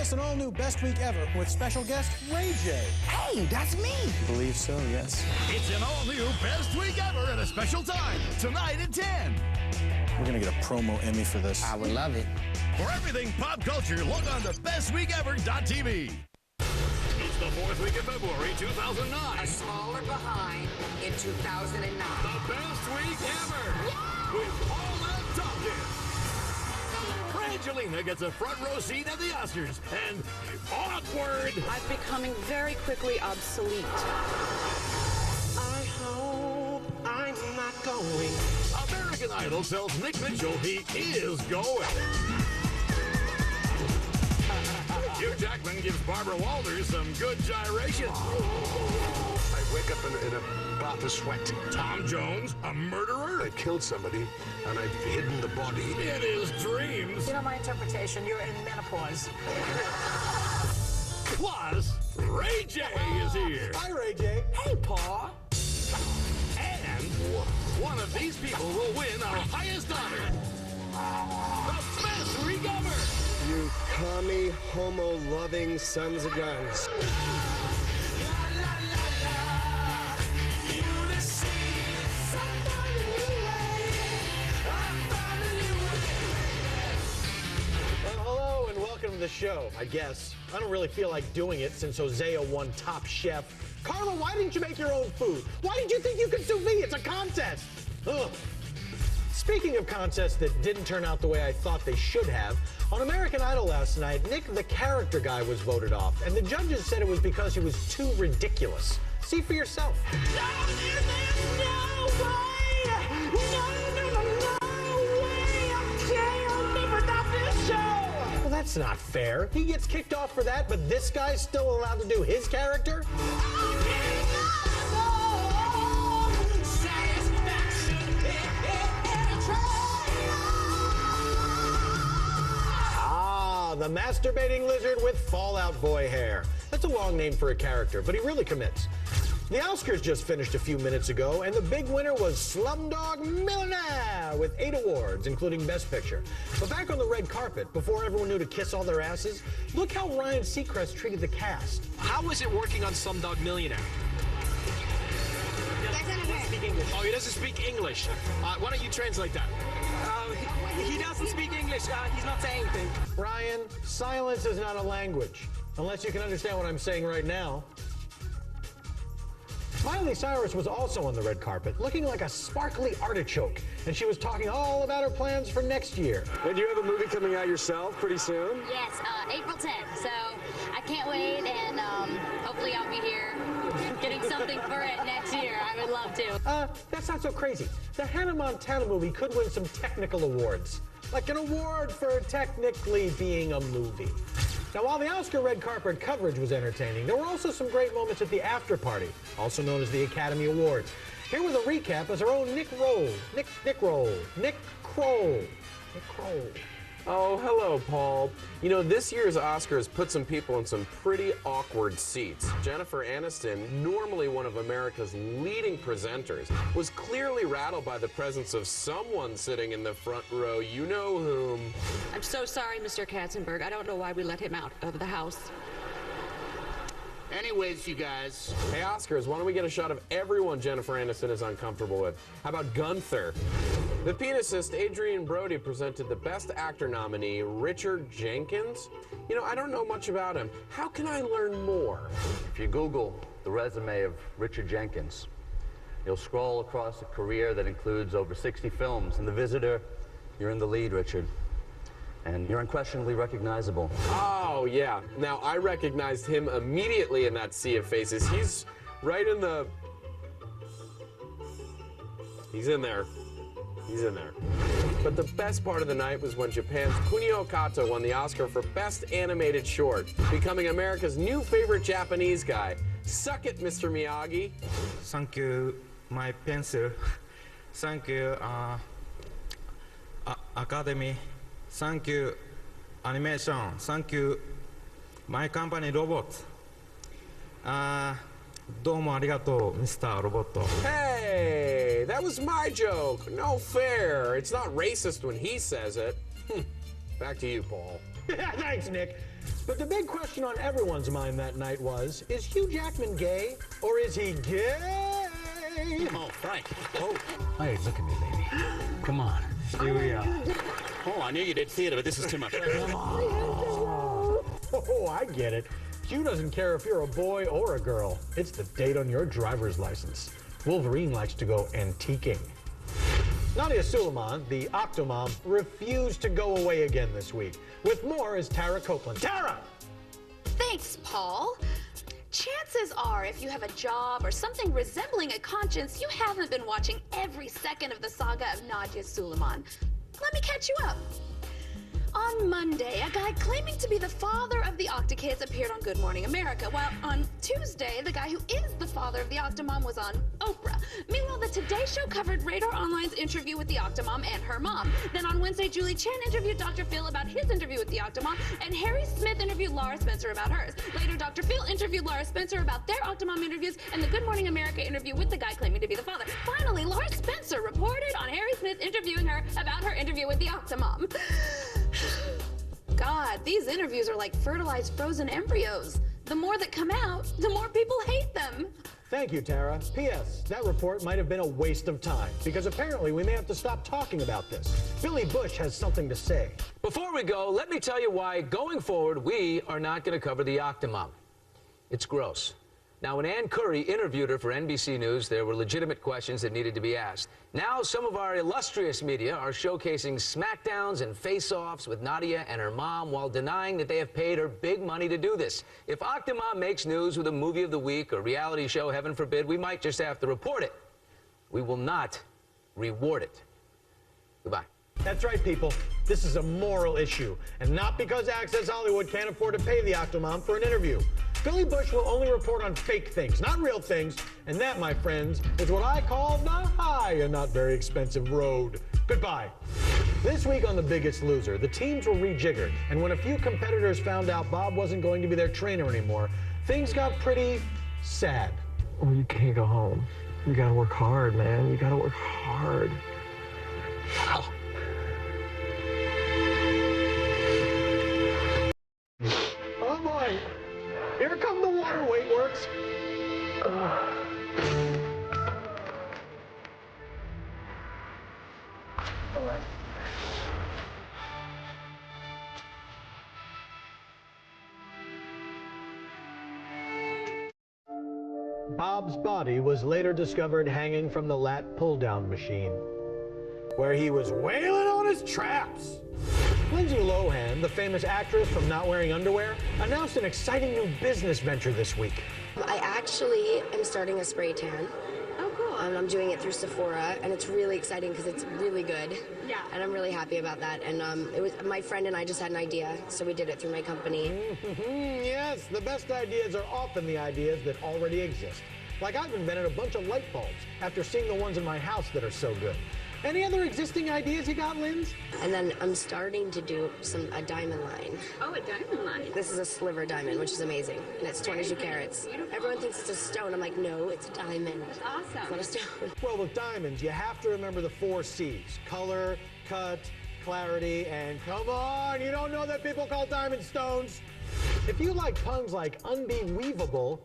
miss an all-new Best Week Ever with special guest Ray J. Hey, that's me! I believe so, yes. It's an all-new Best Week Ever at a special time, tonight at 10. We're gonna get a promo Emmy for this. I would love it. For everything pop culture, log on to bestweekever.tv. It's the 4th week of February 2009. A smaller behind in 2009. The best week ever! Yeah! With Paul and Tompkins. Brangelina gets a front row seat at the Oscars, and awkward! I'm becoming very quickly obsolete. I hope I'm not going. American Idol tells Nick Mitchell he is going. Hugh Jackman gives Barbara Walters some good gyration. I wake up in a bath of sweat. Tom Jones, a murderer? I killed somebody, and I've hidden the body. In his dreams. You know my interpretation, you're in menopause. Plus, Ray J is here. Hi, Ray J. Hey, Paul. And one of these people will win our highest honor. The Best Week Ever. You commie, homo-loving sons of guns. Hello and welcome to the show, I guess. I don't really feel like doing it since Hosea won Top Chef. Carla, why didn't you make your own food? Why did you think you could sous vide? It's a contest. Ugh. Speaking of contests that didn't turn out the way I thought they should have, on American Idol last night, Nick the character guy was voted off, and the judges said it was because he was too ridiculous. See for yourself. Well, that's not fair. He gets kicked off for that, but this guy's still allowed to do his character? The masturbating lizard with Fallout Boy hair. That's a long name for a character, but he really commits. The Oscars just finished a few minutes ago, and the big winner was Slumdog Millionaire with 8 awards, including Best Picture. But back on the red carpet, before everyone knew to kiss all their asses, look how Ryan Seacrest treated the cast. How is it working on Slumdog Millionaire? Oh, he doesn't speak English. Why don't you translate that? He doesn't speak English. He's not saying anything. Ryan, silence is not a language, unless you can understand what I'm saying right now. Miley Cyrus was also on the red carpet, looking like a sparkly artichoke, and she was talking all about her plans for next year. And you have a movie coming out yourself pretty soon? Yes, April 10th, so I can't wait, and hopefully I'll be here getting something for it next year. I would love to. That's not so crazy. The Hannah Montana movie could win some technical awards, like an award for technically being a movie. Now, while the Oscar red carpet coverage was entertaining, there were also some great moments at the after party, also known as the Academy Awards. Here with a recap is our own Nick Kroll. Oh, hello, Paul. You know, this year's Oscars put some people in some pretty awkward seats. Jennifer Aniston, normally one of America's leading presenters, was clearly rattled by the presence of someone sitting in the front row. You know whom. I'm so sorry, Mr. Katzenberg. I don't know why we let him out of the house. Anyways, you guys. Hey, Oscars, why don't we get a shot of everyone Jennifer Aniston is uncomfortable with? How about Gunther? The penicist Adrian Brody presented the Best Actor nominee, Richard Jenkins. You know, I don't know much about him. How can I learn more? If you Google the resume of Richard Jenkins, you'll scroll across a career that includes over 60 films. In The Visitor, you're in the lead, Richard. And you're unquestionably recognizable. Oh, yeah. Now, I recognized him immediately in that sea of faces. He's right in the... He's in there. He's in there. But the best part of the night was when Japan's Kunio Kato won the Oscar for Best Animated Short, becoming America's new favorite Japanese guy. Suck it, Mr. Miyagi. Thank you, my pencil. Thank you, Academy. Thank you, animation. Thank you, my company, Robot. どうもありがとう, Mr. Robot. Hey, that was my joke. No fair. It's not racist when he says it. Back to you, Paul. Yeah, thanks, Nick. But the big question on everyone's mind that night was, is Hugh Jackman gay or is he gay? Oh, Frank. Oh. Hey, look at me, baby. Come on. Here we are. Oh, I knew you did theater, but this is too much. Oh, I get it. Hugh doesn't care if you're a boy or a girl. It's the date on your driver's license. Wolverine likes to go antiquing. Nadia Suleiman, the Octomom, refused to go away again this week. With more is Tara Copeland. Tara! Thanks, Paul. Chances are, if you have a job or something resembling a conscience, you haven't been watching every second of the saga of Nadia Suleiman. Let me catch you up. On Monday, a guy claiming to be the father of the Octokids appeared on Good Morning America, while on Tuesday, the guy who is the father of the Octomom was on Oprah. Meanwhile, the Today Show covered Radar Online's interview with the Octomom and her mom. Then on Wednesday, Julie Chen interviewed Dr. Phil about his interview with the Octomom, and Harry Smith interviewed Laura Spencer about hers. Later, Dr. Phil interviewed Laura Spencer about their Octomom interviews and the Good Morning America interview with the guy claiming to be the father. Finally, Laura Spencer reported on Harry Smith interviewing her about her interview with the Octomom. God, these interviews are like fertilized frozen embryos. The more that come out, the more people hate them. Thank you, Tara. P.S. That report might have been a waste of time, because apparently we may have to stop talking about this. Billy Bush has something to say. Before we go, let me tell you why, going forward, we are not going to cover the Octomom. It's gross. Now, when Ann Curry interviewed her for NBC News, there were legitimate questions that needed to be asked. Now, some of our illustrious media are showcasing smackdowns and face-offs with Nadia and her mom while denying that they have paid her big money to do this. If Octomom makes news with a movie of the week or reality show, heaven forbid, we might just have to report it. We will not reward it. Goodbye. That's right, people. This is a moral issue, and not because Access Hollywood can't afford to pay the Octomom for an interview. Billy Bush will only report on fake things, not real things, and that, my friends, is what I call the high and not very expensive road. Goodbye. This week on The Biggest Loser, the teams were rejiggered, and when a few competitors found out Bob wasn't going to be their trainer anymore, things got pretty sad. Well, you can't go home. You gotta work hard, man. You gotta work hard. Oh boy! Here come the water weight works. Bob's body was later discovered hanging from the lat pull-down machine, where he was wailing on his traps. Lindsay Lohan, the famous actress from Not Wearing Underwear, announced an exciting new business venture this week. I actually am starting a spray tan. Oh, cool. I'm doing it through Sephora, and it's really exciting because it's really good. Yeah. And I'm really happy about that. And it was my friend and I just had an idea, so we did it through my company. Yes, the best ideas are often the ideas that already exist. Like I've invented a bunch of light bulbs after seeing the ones in my house that are so good. Any other existing ideas you got, Linz? And then I'm starting to do a diamond line. Oh, a diamond line. This is a sliver diamond, which is amazing. And it's 22 carats. Beautiful. Everyone thinks it's a stone. I'm like, no, it's a diamond. That's awesome. It's not a stone. Well, with diamonds, you have to remember the 4 C's. Color, cut, clarity, and come on, you don't know that people call diamond stones. If you like puns like unbeweavable,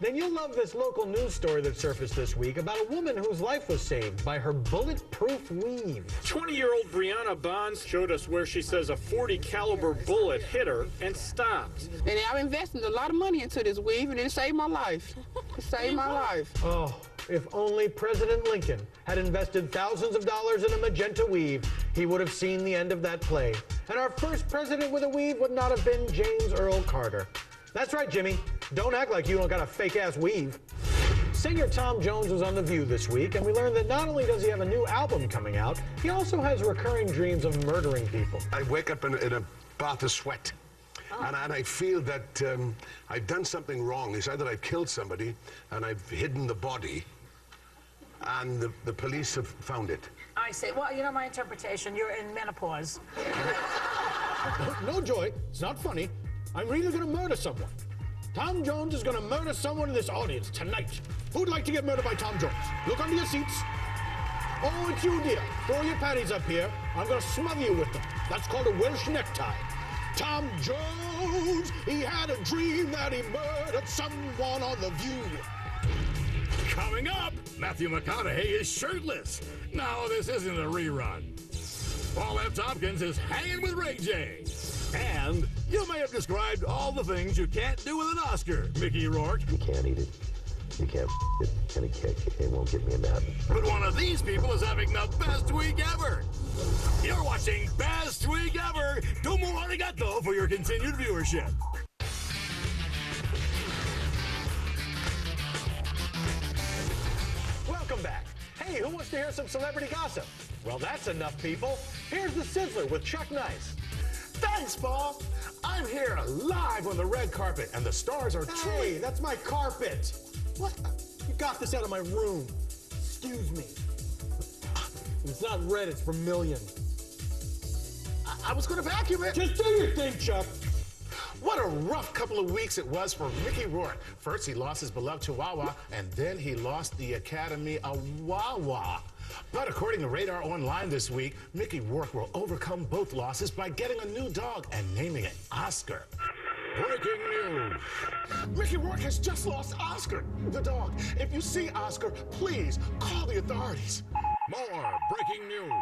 then you'll love this local news story that surfaced this week about a woman whose life was saved by her bulletproof weave. 20-year-old Brianna Bonds showed us where she says a .40 caliber bullet hit her and stopped. And I've invested a lot of money into this weave, and it saved my life. It saved my life. Oh, if only President Lincoln had invested thousands of dollars in a magenta weave, he would have seen the end of that play. And our first president with a weave would not have been James Earl Carter. That's right, Jimmy. Don't act like you don't got a fake-ass weave. Singer Tom Jones was on The View this week, and we learned that not only does he have a new album coming out, he also has recurring dreams of murdering people. I wake up in a bath of sweat, and I feel that I've done something wrong. It's either I've killed somebody, and I've hidden the body, and the police have found it. I see. Well, you know my interpretation. You're in menopause. No, Joy. It's not funny. I'm really going to murder someone. Tom Jones is going to murder someone in this audience tonight. Who'd like to get murdered by Tom Jones? Look under your seats. Oh, it's you, dear. Throw your panties up here. I'm going to smother you with them. That's called a Welsh necktie. Tom Jones, he had a dream that he murdered someone on The View. Coming up, Matthew McConaughey is shirtless. No, this isn't a rerun. Paul F. Tompkins is hanging with Ray J. And you may have described all the things you can't do with an Oscar, Mickey Rourke. You can't eat it. You can't it. And it won't get me mad. But one of these people is having the best week ever. You're watching Best Week Ever. Domo arigato for your continued viewership. Welcome back. Hey, who wants to hear some celebrity gossip? Well, that's enough, people. Here's the Sizzler with Chuck Nice. Thanks, Paul. I'm here live on the red carpet, and the stars are Hey, that's my carpet. What? You got this out of my room. Excuse me. It's not red, it's vermilion. I was going to vacuum it. Just do your thing, Chuck. What a rough couple of weeks it was for Mickey Rourke. First, he lost his beloved Chihuahua, and then he lost the Academy Awawa. But according to Radar Online this week, Mickey Rourke will overcome both losses by getting a new dog and naming it Oscar. Breaking news. Mickey Rourke has just lost Oscar, the dog. If you see Oscar, please call the authorities. More breaking news.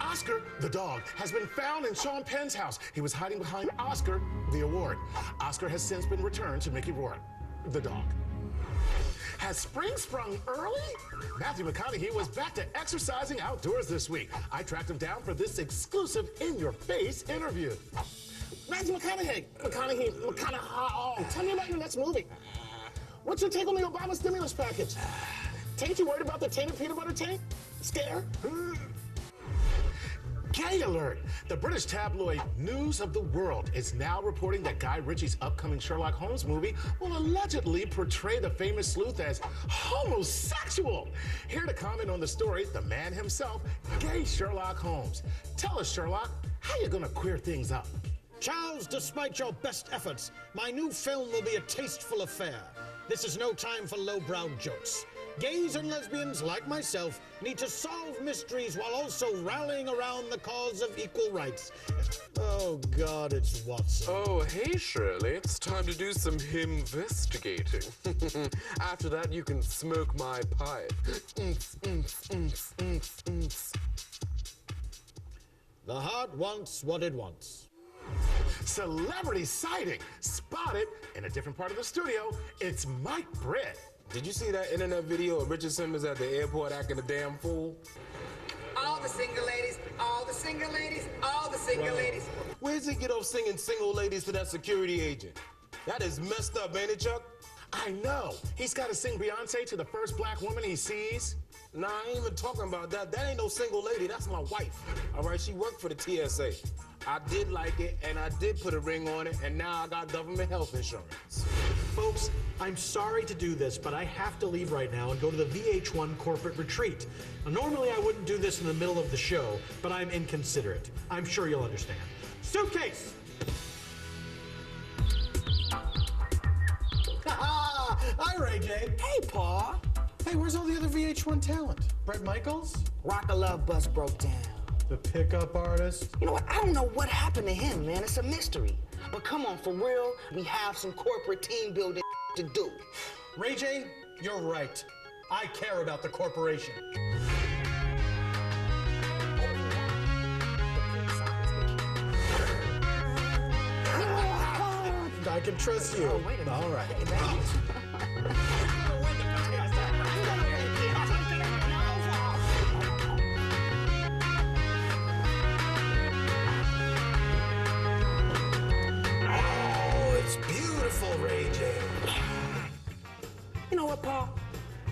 Oscar, the dog, has been found in Sean Penn's house. He was hiding behind Oscar, the award. Oscar has since been returned to Mickey Rourke, the dog. Has spring sprung early? Matthew McConaughey was back to exercising outdoors this week. I tracked him down for this exclusive in-your-face interview. Matthew McConaughey, tell me about your next movie. What's your take on the Obama stimulus package? Tain't you worried about the tainted peanut butter taint? Scared? Gay alert! The British tabloid News of the World is now reporting that Guy Ritchie's upcoming Sherlock Holmes movie will allegedly portray the famous sleuth as homosexual. Here to comment on the story, the man himself, gay Sherlock Holmes. Tell us, Sherlock, how you gonna queer things up? Charles, despite your best efforts, my new film will be a tasteful affair. This is no time for lowbrow jokes. Gays and lesbians, like myself, need to solve mysteries while also rallying around the cause of equal rights. Oh, God, it's Watson. Oh, hey, Shirley. It's time to do some investigating. After that, you can smoke my pipe. The heart wants what it wants. Celebrity sighting spotted in a different part of the studio. It's Mike Britt. Did you see that internet video of Richard Simmons at the airport acting a damn fool? All the single ladies, all the single ladies, all the single ladies. Where's he get off singing single ladies to that security agent? That is messed up, ain't it, Chuck? I know. He's got to sing Beyonce to the first black woman he sees. Nah, I ain't even talking about that. That ain't no single lady. That's my wife. All right, she worked for the TSA. I did like it, and I did put a ring on it, and now I got government health insurance. Folks, I'm sorry to do this, but I have to leave right now and go to the VH1 corporate retreat. Now, normally I wouldn't do this in the middle of the show, but I'm inconsiderate. I'm sure you'll understand. Suitcase! Hi, Ray J. Hey, Paul. Hey, where's all the other VH1 talent? Bret Michaels? Rock a Love bus broke down. The pickup artist? You know what? I don't know what happened to him, man. It's a mystery. But come on, for real, we have some corporate team building to do. Ray J, you're right. I care about the corporation. I can trust you. Oh, wait a minute. All right. Ray J. You know what, Paul?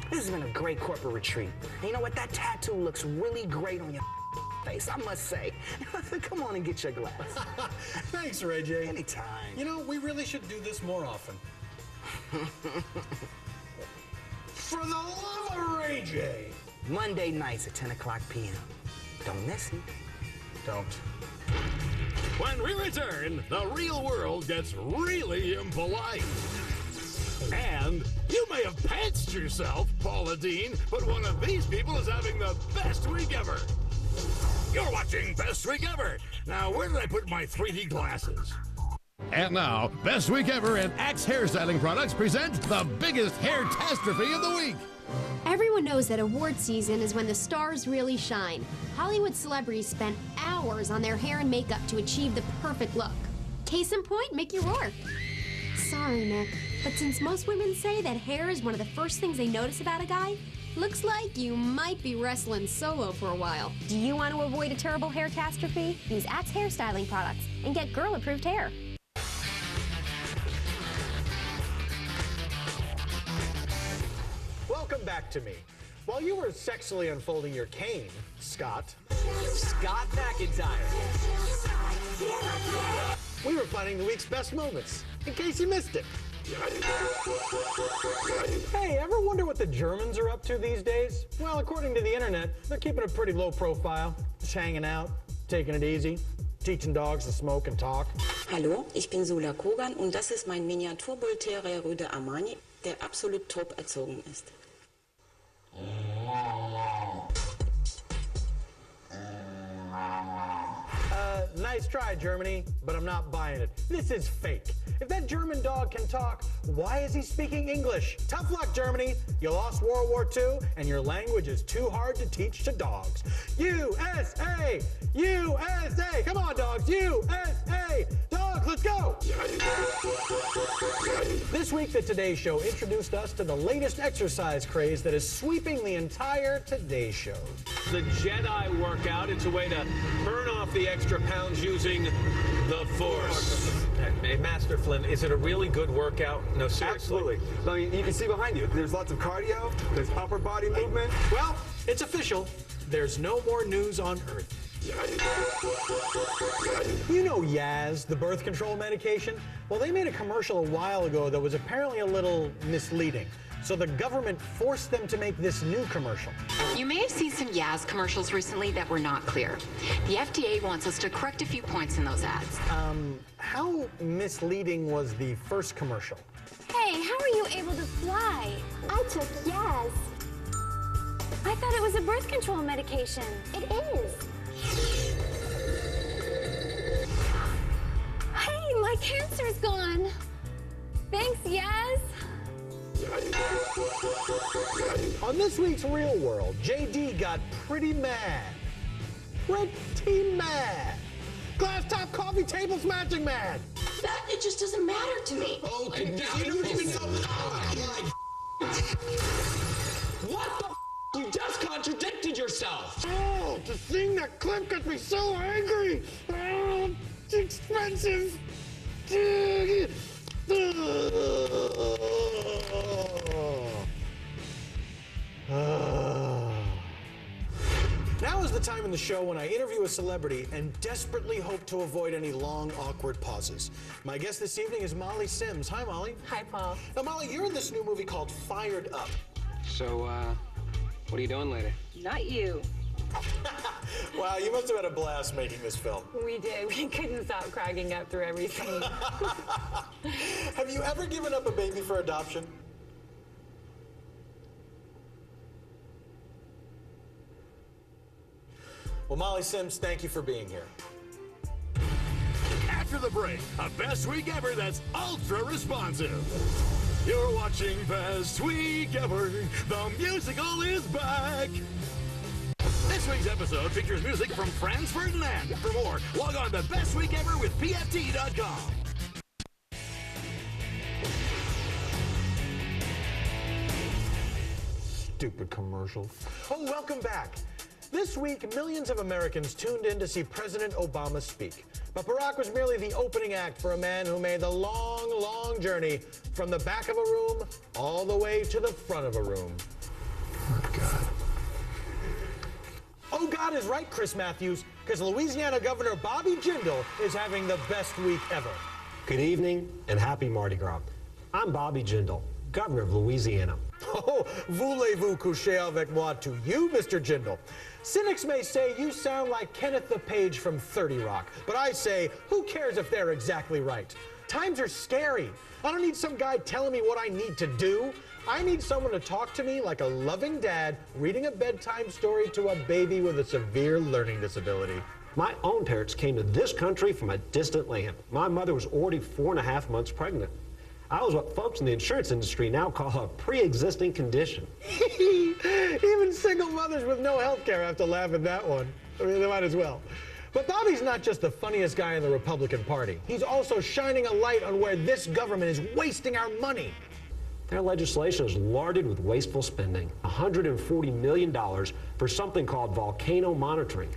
This has been a great corporate retreat. And you know what? That tattoo looks really great on your face, I must say. Come on and get your glass. Thanks, Ray J. Anytime. You know, we really should do this more often. For the love of Ray J. Monday nights at 10 o'clock p.m. Don't miss it. Don't. When we return, the real world gets really impolite. And you may have pantsed yourself, Paula Dean, but one of these people is having the best week ever. You're watching Best Week Ever. Now, where did I put my 3D glasses? And now, Best Week Ever and Axe Hairstyling Products present the biggest hair-tastrophe of the week. Everyone knows that award season is when the stars really shine. Hollywood celebrities spend hours on their hair and makeup to achieve the perfect look. Case in point, Mickey Rourke. Sorry, Nick, but since most women say that hair is one of the first things they notice about a guy, looks like you might be wrestling solo for a while. Do you want to avoid a terrible hair catastrophe? Use Axe Hairstyling Products and get girl-approved hair. Welcome back to me. While you were sexily unfolding your cane, Scott McIntyre. We were planning the week's best moments, in case you missed it. Hey, ever wonder what the Germans are up to these days? Well, according to the internet, they're keeping a pretty low profile, just hanging out, taking it easy, teaching dogs to smoke and talk. Hallo, ich bin Sula Kogan und das ist mein Miniatur-Bull-Terrier Rüde Armani, der absolut top erzogen ist. Nice try, Germany, but I'm not buying it. This is fake. If that German dog can talk, why is he speaking English? Tough luck, Germany. You lost World War II, and your language is too hard to teach to dogs. USA! USA! Come on, dogs! USA! Dogs, let's go! This week, the Today Show introduced us to the latest exercise craze that is sweeping the entire Today Show. The Jedi workout. It's a way to burn off the extra pounds using the Force. Hey, Master Flynn, is it a really good workout? No, seriously. Absolutely. I mean, you can see behind you, there's lots of cardio, there's upper body movement. Well, it's official. There's no more news on Earth. You know Yaz, the birth control medication? Well, they made a commercial a while ago that was apparently a little misleading. So the government forced them to make this new commercial. You may have seen some Yaz commercials recently that were not clear. The FDA wants us to correct a few points in those ads. How misleading was the first commercial? Hey, how are you able to fly? I took Yaz. I thought it was a birth control medication. It is. Hey, my cancer's gone. Thanks, Yaz. On this week's Real World, JD got pretty mad. Pretty mad. Glass top coffee table smashing mad. That, it just doesn't matter to me. Okay, you don't even know. What the f? You just contradicted yourself. Oh, to sing that clip gets me so angry. Oh, it's expensive. Now is the time in the show when I interview a celebrity and desperately hope to avoid any long, awkward pauses. My guest this evening is Molly Sims. Hi, Molly. Hi, Paul. Now, Molly, you're in this new movie called Fired Up. So, what are you doing later? Not you. Wow, you must have had a blast making this film. We did. We couldn't stop cracking up through every scene. Have you ever given up a baby for adoption? Well, Molly Sims, thank you for being here. After the break, a Best Week Ever that's ultra responsive. You're watching Best Week Ever. The musical is back. This week's episode features music from Franz Ferdinand. For more, log on to bestweekeverwithpft.com. Stupid commercial. Oh, welcome back. This week, millions of Americans tuned in to see President Obama speak. But Barack was merely the opening act for a man who made the long, long journey from the back of a room all the way to the front of a room. Oh, God is right, Chris Matthews, because Louisiana Governor Bobby Jindal is having the best week ever. Good evening and happy Mardi Gras. I'm Bobby Jindal, Governor of Louisiana. Oh, voulez-vous coucher avec moi to you, Mr. Jindal? Cynics may say you sound like Kenneth the Page from 30 Rock, but I say, who cares if they're exactly right? Times are scary. I don't need some guy telling me what I need to do. I need someone to talk to me like a loving dad reading a bedtime story to a baby with a severe learning disability. My own parents came to this country from a distant land. My mother was already 4.5 months pregnant. I was what folks in the insurance industry now call a pre-existing condition. Even single mothers with no health care have to laugh at that one. I mean, they might as well. But Bobby's not just the funniest guy in the Republican Party. He's also shining a light on where this government is wasting our money. Their legislation is larded with wasteful spending. $140 million for something called volcano monitoring.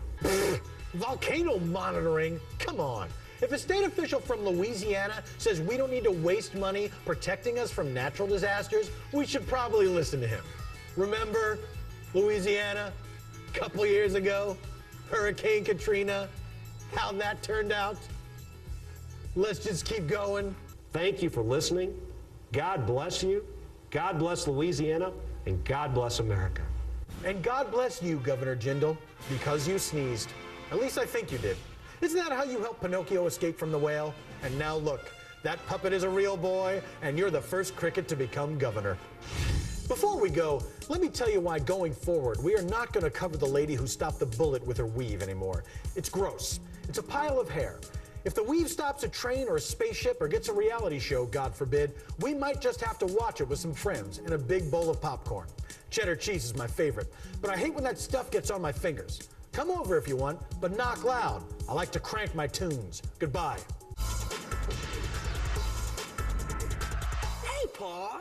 Volcano monitoring? Come on. If a state official from Louisiana says we don't need to waste money protecting us from natural disasters, we should probably listen to him. Remember Louisiana a couple years ago? Hurricane Katrina? How that turned out? Let's just keep going. Thank you for listening. God bless you. God bless Louisiana. And God bless America. And God bless you, Governor Jindal, because you sneezed. At least I think you did. Isn't that how you helped Pinocchio escape from the whale? And now look, that puppet is a real boy, and you're the first cricket to become governor. Before we go, let me tell you why going forward, we are not going to cover the lady who stopped the bullet with her weave anymore. It's gross. It's a pile of hair. If the weave stops a train or a spaceship or gets a reality show, God forbid, we might just have to watch it with some friends in a big bowl of popcorn. Cheddar cheese is my favorite, but I hate when that stuff gets on my fingers. Come over if you want, but knock loud. I like to crank my tunes. Goodbye. Hey, Pa.